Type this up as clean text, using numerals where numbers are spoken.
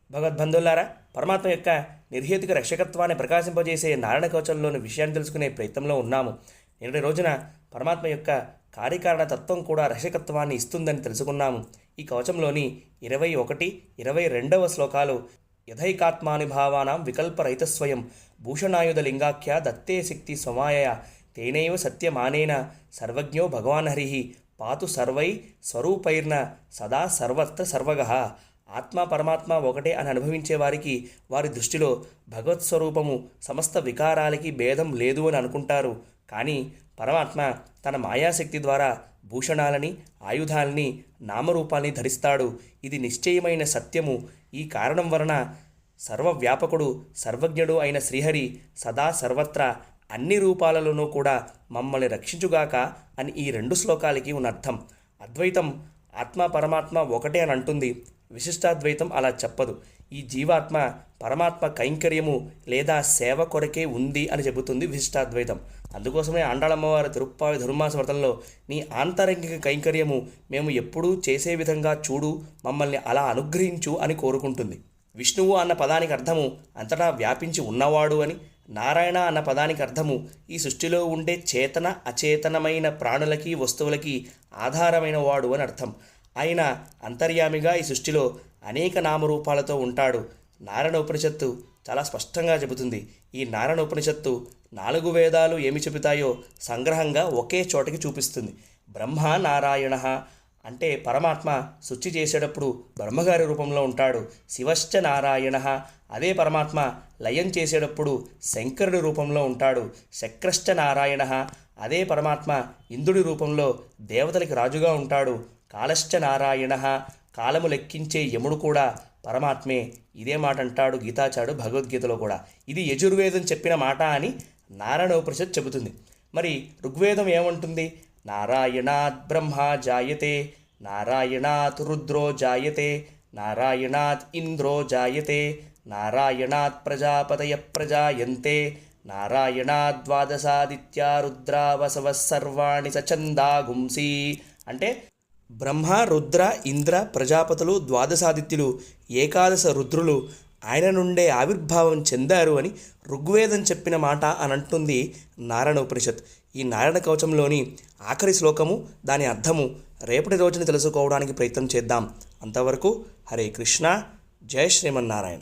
భగవద్బంధువులారా, పరమాత్మ యొక్క నిర్హేతుక రక్షకత్వాన్ని ప్రకాశింపజేసే నారాయణ కవచంలోని విషయాన్ని తెలుసుకునే ప్రయత్నంలో ఉన్నాము. నిన్నటి రోజున పరమాత్మ యొక్క కార్యకారణ తత్వం కూడా రక్షకత్వాన్ని ఇస్తుందని తెలుసుకున్నాము. ఈ కవచంలోని 21, 22వ శ్లోకాలు యథైకాత్మానుభావానాం వికల్పరహితస్వయం భూషణాయుధ లింగాఖ్య దత్తే శక్తి స్వమాయయ తేనైవ సత్యమానేన సర్వజ్ఞో భగవాన్ హరి పాతు సర్వై స్వరూపైర్న సదా సర్వత్ర సర్వగః. ఆత్మ పరమాత్మ ఒకటే అని అనుభవించే వారికి వారి దృష్టిలో భగవత్ స్వరూపము సమస్త వికారాలకి భేదం లేదు అని అనుకుంటారు. కానీ పరమాత్మ తన మాయాశక్తి ద్వారా భూషణాలని, ఆయుధాలని, నామరూపాల్ని ధరిస్తాడు. ఇది నిశ్చయమైన సత్యము. ఈ కారణం వలన సర్వవ్యాపకుడు, సర్వజ్ఞుడు అయిన శ్రీహరి సదా సర్వత్రా అన్ని రూపాలలోనూ కూడా మమ్మల్ని రక్షించుగాక అని ఈ 2 శ్లోకాలకి ఉన్న అర్థం. అద్వైతం ఆత్మ పరమాత్మ ఒకటే అని అంటుంది. విశిష్టాద్వైతం అలా చెప్పదు. ఈ జీవాత్మ పరమాత్మ కైంకర్యము లేదా సేవ కొరకే ఉంది అని చెబుతుంది విశిష్టాద్వైతం. అందుకోసమే ఆండాళమ్మవారి తిరుప్పావి ధర్మాస వ్రతంలో నీ ఆంతరంగిక కైంకర్యము మేము ఎప్పుడూ చేసే విధంగా చూడు, మమ్మల్ని అలా అనుగ్రహించు అని కోరుకుంటుంది. విష్ణువు అన్న పదానికి అర్థము అంతటా వ్యాపించి ఉన్నవాడు అని, నారాయణ అన్న పదానికి అర్థము ఈ సృష్టిలో ఉండే చేతన అచేతనమైన ప్రాణులకి వస్తువులకి ఆధారమైన వాడు అని అర్థం. ఆయన అంతర్యామిగా ఈ సృష్టిలో అనేక నామరూపాలతో ఉంటాడు. నారాయణ ఉపనిషత్తు చాలా స్పష్టంగా చెబుతుంది. ఈ నారాయణ ఉపనిషత్తు 4 వేదాలు ఏమి చెబుతాయో సంగ్రహంగా ఒకే చోటకి చూపిస్తుంది. బ్రహ్మ నారాయణ అంటే పరమాత్మ సృష్టి చేసేటప్పుడు బ్రహ్మగారి రూపంలో ఉంటాడు. శివశ్చ నారాయణ అదే పరమాత్మ లయం చేసేటప్పుడు శంకరుడి రూపంలో ఉంటాడు. శక్రశ్చ నారాయణ అదే పరమాత్మ ఇంద్రుడి రూపంలో దేవతలకి రాజుగా ఉంటాడు. కాలశ్చ నారాయణ కాలము లెక్కించే యముడు కూడా పరమాత్మే. ఇదే మాట అంటాడు గీతాచార్యుడు భగవద్గీతలో కూడా. ఇది యజుర్వేదం చెప్పిన మాట అని నారాయణ ఉపనిషత్ చెబుతుంది. మరి ఋగ్వేదం ఏమంటుంది? నారాయణాత్ బ్రహ్మ జాయతే, నారాయణాత్ రుద్రో జాయతే, నారాయణాత్ ఇంద్రో జాయతే, నారాయణాత్ ప్రజాపతయ ప్రజాయంతే, నారాయణాత్ ద్వాదశాదిత్యా రుద్రా వసవః సర్వాణి సచందాగుంసి. అంటే బ్రహ్మ, రుద్ర, ఇంద్ర, ప్రజాపతులు, ద్వాదశాదిత్యులు, ఏకాదశ రుద్రులు ఆయన నుండే ఆవిర్భావం చెందారు అని ఋగ్వేదం చెప్పిన మాట అని అంటుంది నారాయణ ఉపనిషత్. ఈ నారాయణ కవచంలోని ఆఖరి శ్లోకము, దాని అర్థము రేపటి రోజున తెలుసుకోవడానికి ప్రయత్నం చేద్దాం. అంతవరకు హరే కృష్ణ, జై శ్రీమన్నారాయణ.